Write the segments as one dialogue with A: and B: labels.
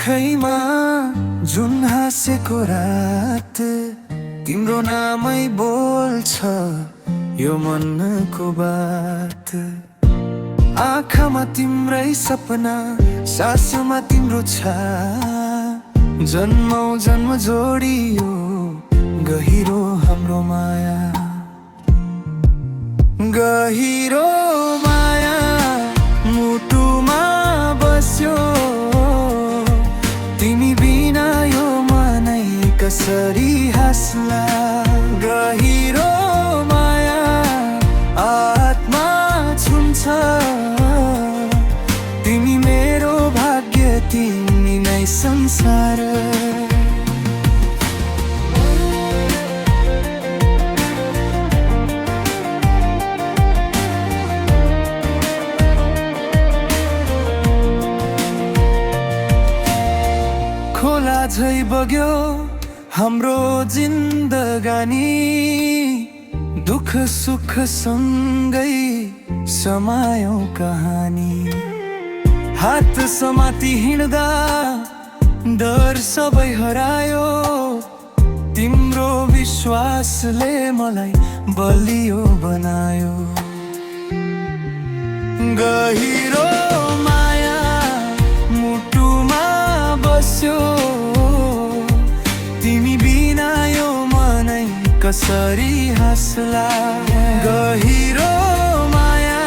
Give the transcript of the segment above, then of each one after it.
A: आँखैमा जुन हाँसेको रात तिम्रो नामै बोल्छ यो मनको बात। आँखामा तिम्रै सपना, सासमा तिम्रो छाया, जन्मौ जन्म जोडियो गहिरो हाम्रो माया। गहिरो माया मुटुमा बस्यो, तिमी बिना यो मनै कसरी हाँस्ला। गहिरो माया आत्मा छुन्छ, तिमी मेरो भाग्य, तिमी नै संसार। खोला झै बग्यो हाम्रो जिन्दगानी, दुःख सुख सँगै समायौं कहानी। हात समाती हिँड्दा डर सबै हरायो, तिम्रो विश्वासले मलाई बलियो बनायो। गहिरो माया मुटुमा बस्यो, तिमी बिना यो मनै कसरी हाँस्ला। गहिरो माया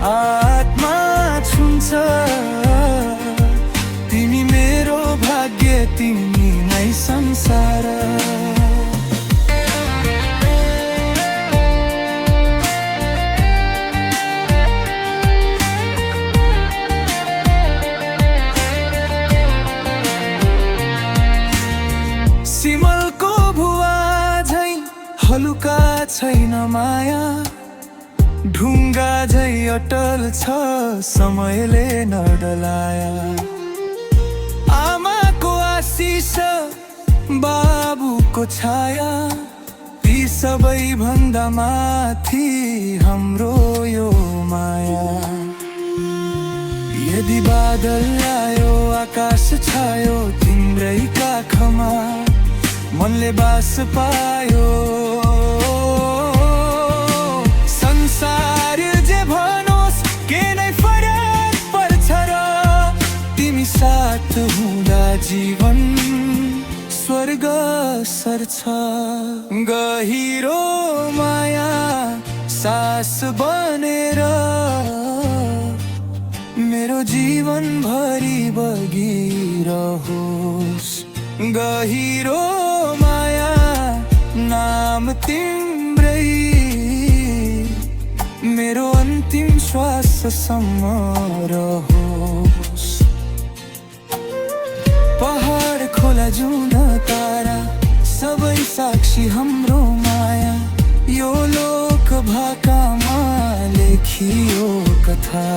A: आत्मा छुन्छ, तिमी मेरो भाग्य, तिमी नै संसार। सिमलको भुवा झै हलुका छैन माया, ढुङ्गा झै अटल छ समयले नडलाया। आमाको आशिष बाबुको छाया, ती सबै भन्दा माथि हाम्रो यो माया। यदि बादल आयो आकाश छायो तिम्रै काखमा, मनले बास पायो। संसार जे भनोस् के नै फरक पर्छ र, तिमी साथ हुँदा जीवन स्वर्ग सर्छ। गहिरो माया सास बनेर मेरो जीवन भरि बगिरहोस्। गहिरो माया नाम तिम्रै मेरो अन्तिम श्वाससम्म रहोस्। पहाड खोला जुन तारा सबै साक्षी हाम्रो माया, यो लोक भाकामा लेखियो कथा।